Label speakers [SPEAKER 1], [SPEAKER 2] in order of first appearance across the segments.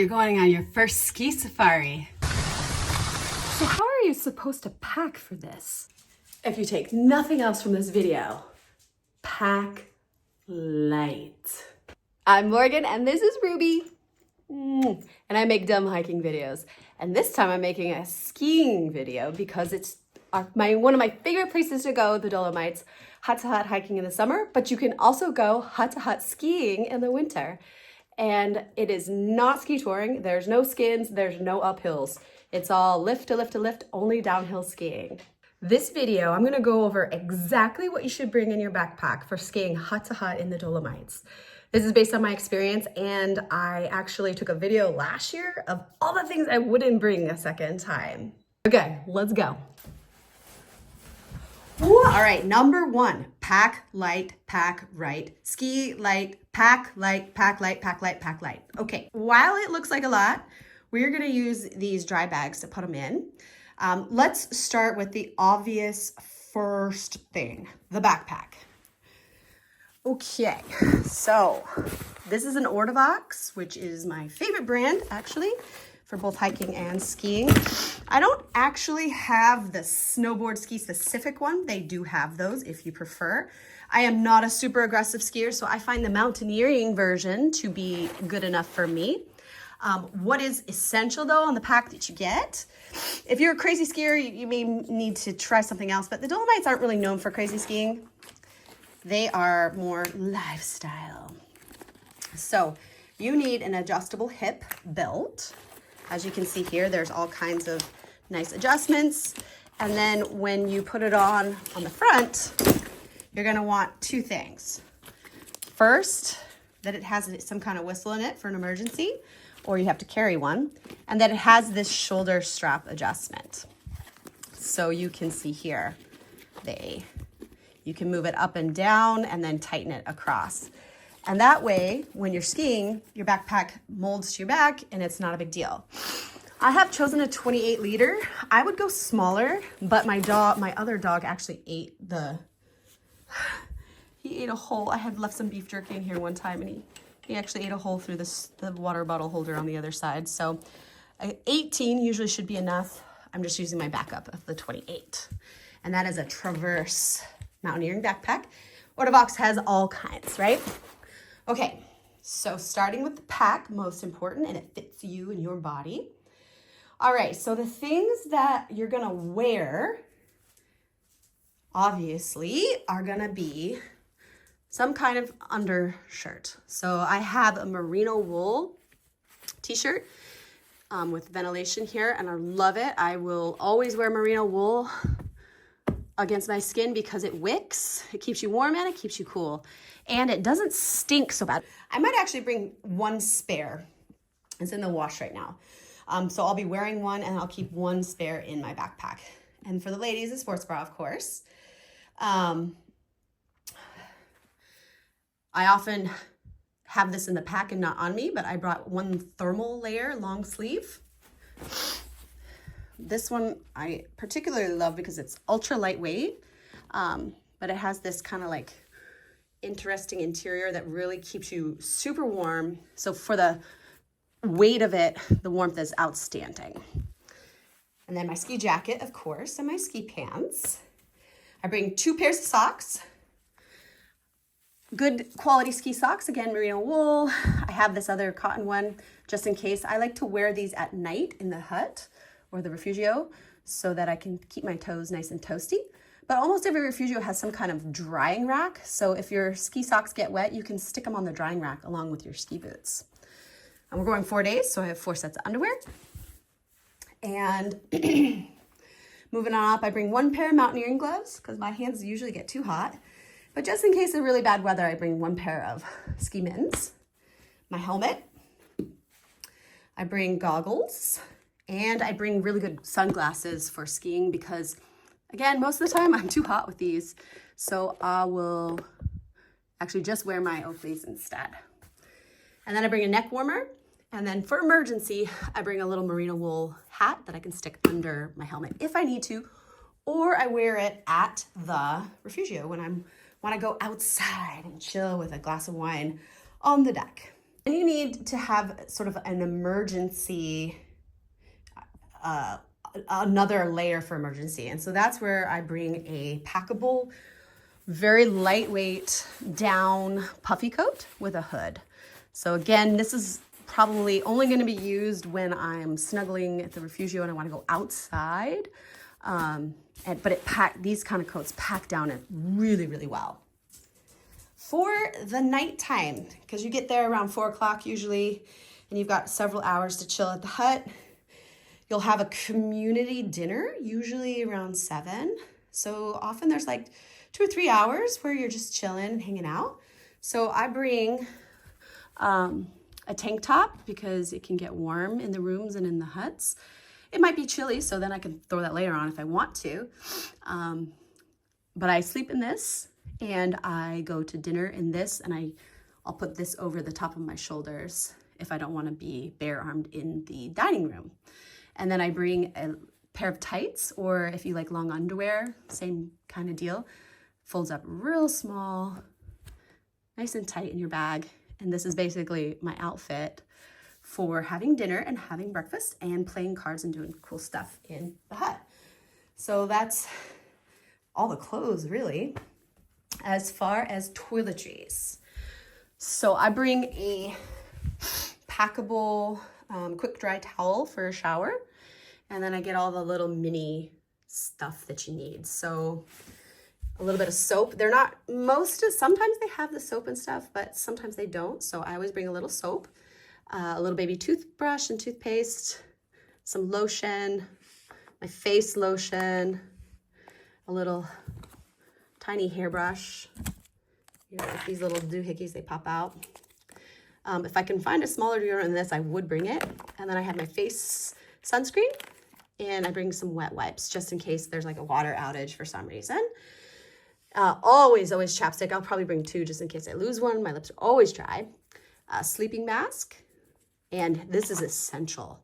[SPEAKER 1] You're going on your first ski safari.
[SPEAKER 2] So how are you supposed to pack for this? If you take nothing else from this video, pack light. I'm Morgan and this is Ruby. And I make dumb hiking videos. And this time I'm making a skiing video because it's one of my favorite places to go, the Dolomites. Hut to hut hiking in the summer, but you can also go hut to hut skiing in the winter. And it is not ski touring. There's no skins, there's no uphills. It's all lift to lift to lift, only downhill skiing. This video, I'm gonna go over exactly what you should bring in your backpack for skiing hut to hut in the Dolomites. This is based on my experience, and I actually took a video last year of all the things I wouldn't bring a second time. Okay, let's go. All right, number one, pack light, pack right. Ski light, pack light, pack light, pack light, pack light. Okay, while it looks like a lot, we're gonna use these dry bags to put them in. Let's start with the obvious first thing, the backpack. Okay, so this is an Ortavox, which is my favorite brand actually, for both hiking and skiing. I don't actually have the snowboard ski specific one. They do have those if you prefer. I am not a super aggressive skier, so I find the mountaineering version to be good enough for me. What is essential though on the pack that you get, if you're a crazy skier, you may need to try something else, but the Dolomites aren't really known for crazy skiing. They are more lifestyle. So you need an adjustable hip belt. As you can see here, there's all kinds of nice adjustments. And then when you put it on the front, you're gonna want two things. First, that it has some kind of whistle in it for an emergency, or you have to carry one. And that it has this shoulder strap adjustment. So you can see here, you can move it up and down and then tighten it across. And that way, when you're skiing, your backpack molds to your back and it's not a big deal. I have chosen a 28 liter. I would go smaller, but my other dog actually ate he ate a hole. I had left some beef jerky in here one time and he actually ate a hole through the water bottle holder on the other side. So 18 usually should be enough. I'm just using my backup of the 28. And that is a Traverse mountaineering backpack. Ortavox has all kinds, right? Okay, so starting with the pack, most important, and it fits you and your body. All right, so the things that you're gonna wear, obviously, are gonna be some kind of undershirt. So I have a merino wool t-shirt with ventilation here, and I love it. I will always wear merino wool against my skin because it wicks, it keeps you warm and it keeps you cool. And it doesn't stink so bad. I might actually bring one spare. It's in the wash right now. So I'll be wearing one and I'll keep one spare in my backpack. And for the ladies, a sports bra, of course. I often have this in the pack and not on me, but I brought one thermal layer, long sleeve. This one I particularly love because it's ultra lightweight, but it has this kind of like interesting interior that really keeps you super warm. So for the weight of it, the warmth is outstanding. And then my ski jacket, of course, and my ski pants. I bring 2 pairs of socks. Good quality ski socks, again, merino wool. I have this other cotton one just in case. I like to wear these at night in the hut or the refugio so that I can keep my toes nice and toasty. But almost every refugio has some kind of drying rack. So if your ski socks get wet, you can stick them on the drying rack along with your ski boots. And we're going 4 days, so I have 4 sets of underwear. And moving on up, I bring 1 pair of mountaineering gloves because my hands usually get too hot. But just in case of really bad weather, I bring 1 pair of ski mittens, my helmet, I bring goggles, and I bring really good sunglasses for skiing because, again, most of the time I'm too hot with these. So I will actually just wear my Oakleys instead. And then I bring a neck warmer. And then for emergency, I bring a little merino wool hat that I can stick under my helmet if I need to, or I wear it at the refugio when I go outside and chill with a glass of wine on the deck. And you need to have sort of an emergency, another layer for emergency. And so that's where I bring a packable, very lightweight down puffy coat with a hood. So again, this is probably only going to be used when I'm snuggling at the Refugio and I want to go outside. But these kind of coats pack down it really, really well. For the nighttime, because you get there around 4 o'clock usually, and you've got several hours to chill at the hut, you'll have a community dinner, usually around 7. So often there's like 2 or 3 hours where you're just chilling and hanging out. So I bring a tank top because it can get warm in the rooms and in the huts. It might be chilly, so then I can throw that layer on if I want to. But I sleep in this, and I go to dinner in this, and I'll put this over the top of my shoulders if I don't want to be bare-armed in the dining room. And then I bring a pair of tights, or if you like long underwear, same kind of deal. Folds up real small, nice and tight in your bag. And this is basically my outfit for having dinner and having breakfast and playing cards and doing cool stuff in the hut. So that's all the clothes really. As far as toiletries, so I bring a packable quick dry towel for a shower, and then I get all the little mini stuff that you need. So a little bit of soap. Sometimes they have the soap and stuff, but sometimes they don't. So I always bring a little soap, a little baby toothbrush and toothpaste, some lotion, my face lotion, a little tiny hairbrush. You know, like these little doohickeys, they pop out. If I can find a smaller deodorant than this, I would bring it. And then I have my face sunscreen, and I bring some wet wipes just in case there's like a water outage for some reason. Always chapstick. I'll probably bring 2 just in case I lose one. My lips are always dry. Sleeping mask, and this is essential.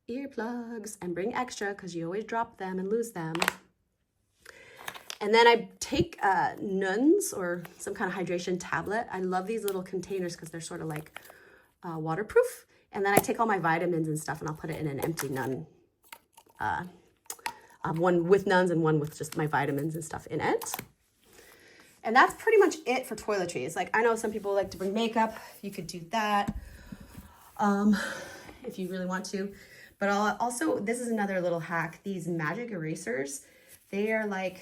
[SPEAKER 2] Earplugs, and bring extra because you always drop them and lose them. And then I take Nuns or some kind of hydration tablet. I love these little containers because they're sort of like waterproof. And then I take all my vitamins and stuff and I'll put it in an empty Nun. One with Nuns and one with just my vitamins and stuff in it. And that's pretty much it for toiletries. Like, I know some people like to bring makeup. You could do that if you really want to. But also, this is another little hack. These magic erasers, they are like,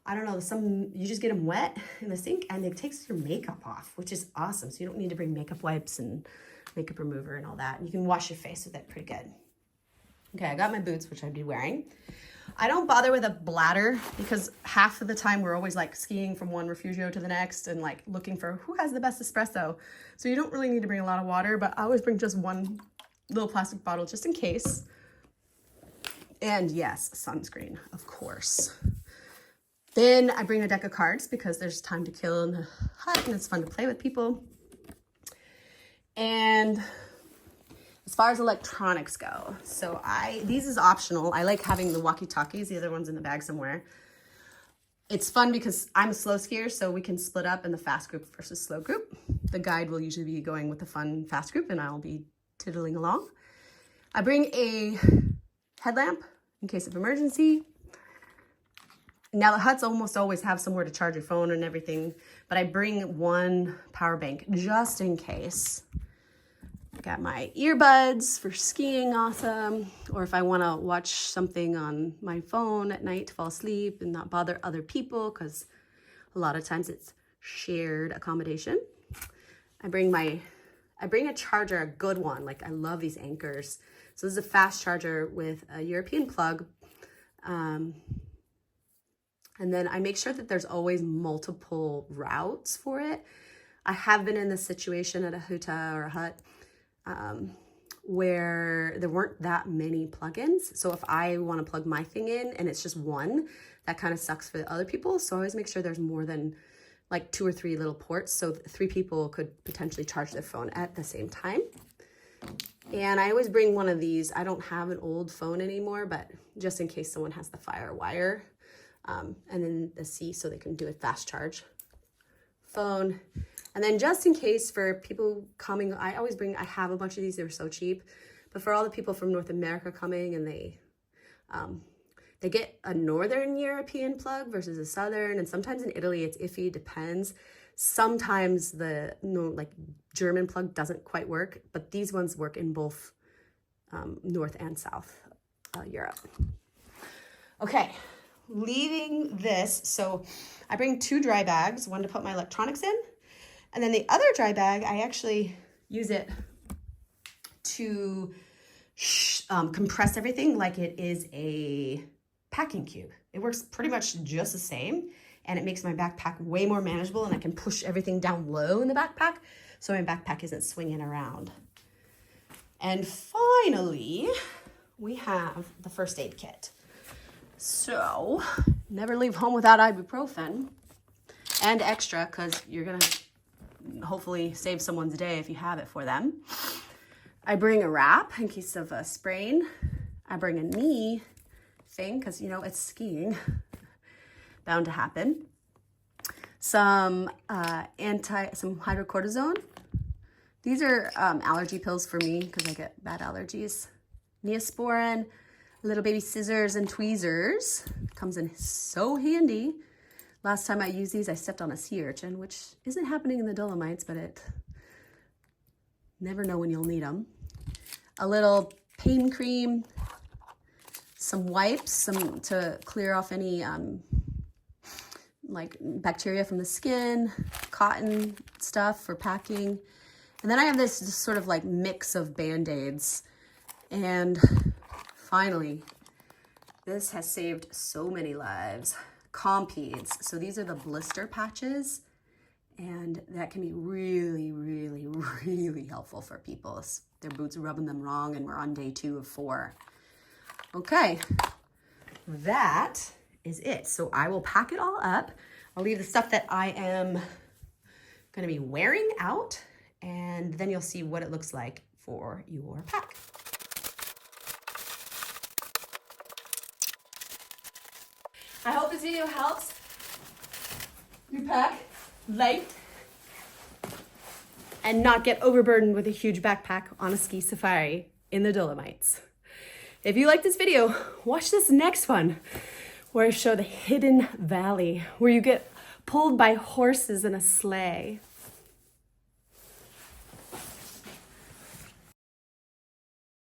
[SPEAKER 2] I don't know, you just get them wet in the sink and it takes your makeup off, which is awesome. So you don't need to bring makeup wipes and makeup remover and all that. You can wash your face with it pretty good. Okay, I got my boots, which I'd be wearing. I don't bother with a bladder because half of the time we're always like skiing from one refugio to the next and like looking for who has the best espresso. So you don't really need to bring a lot of water, but I always bring just one little plastic bottle just in case. And yes, sunscreen, of course. Then I bring a deck of cards because there's time to kill in the hut and it's fun to play with people. And as far as electronics go, so these is optional. I like having the walkie-talkies. The other one's in the bag somewhere. It's fun because I'm a slow skier, so we can split up in the fast group versus slow group. The guide will usually be going with the fun fast group and I'll be tiddling along. I bring a headlamp in case of emergency. Now the huts almost always have somewhere to charge your phone and everything, but I bring one power bank just in case. I got my earbuds for skiing, awesome. Or if I want to watch something on my phone at night to fall asleep and not bother other people, because a lot of times it's shared accommodation. I bring a charger, a good one. Like, I love these Anchors. So this is a fast charger with a European plug. And then I make sure that there's always multiple routes for it. I have been in this situation at a huta or a hut where there weren't that many plugins. So if I want to plug my thing in and it's just one, that kind of sucks for the other people. So I always make sure there's more than like 2 or 3 little ports. So 3 people could potentially charge their phone at the same time. And I always bring one of these. I don't have an old phone anymore, but just in case someone has the FireWire. And then the C so they can do a fast charge phone. And then just in case for people coming, I have a bunch of these, they're so cheap. But for all the people from North America coming and they get a Northern European plug versus a Southern, and sometimes in Italy it's iffy, depends. Sometimes the German plug doesn't quite work, but these ones work in both North and South Europe. Okay, leaving this, so I bring 2 dry bags, one to put my electronics in, and then the other dry bag, I actually use it to compress everything like it is a packing cube. It works pretty much just the same, and it makes my backpack way more manageable, and I can push everything down low in the backpack so my backpack isn't swinging around. And finally, we have the first aid kit. So, never leave home without ibuprofen and extra, because you're gonna hopefully save someone's day if you have it for them. I bring a wrap in case of a sprain. I bring a knee thing because, you know, it's skiing. Bound to happen. Some hydrocortisone. These are allergy pills for me because I get bad allergies. Neosporin, little baby scissors and tweezers. Comes in so handy. Last time I used these, I stepped on a sea urchin, which isn't happening in the Dolomites, but it never know when you'll need them. A little pain cream, some wipes, some to clear off any like bacteria from the skin, cotton stuff for packing. And then I have this just sort of like mix of Band-Aids. And finally, this has saved so many lives. Compedes. So these are the blister patches, and that can be really, really, really helpful for people. Their boots are rubbing them wrong, and we're on day 2 of 4. Okay, that is it. So I will pack it all up. I'll leave the stuff that I am going to be wearing out, and then you'll see what it looks like for your pack. I hope this video helps you pack light and not get overburdened with a huge backpack on a ski safari in the Dolomites. If you like this video, watch this next one where I show the hidden valley where you get pulled by horses in a sleigh.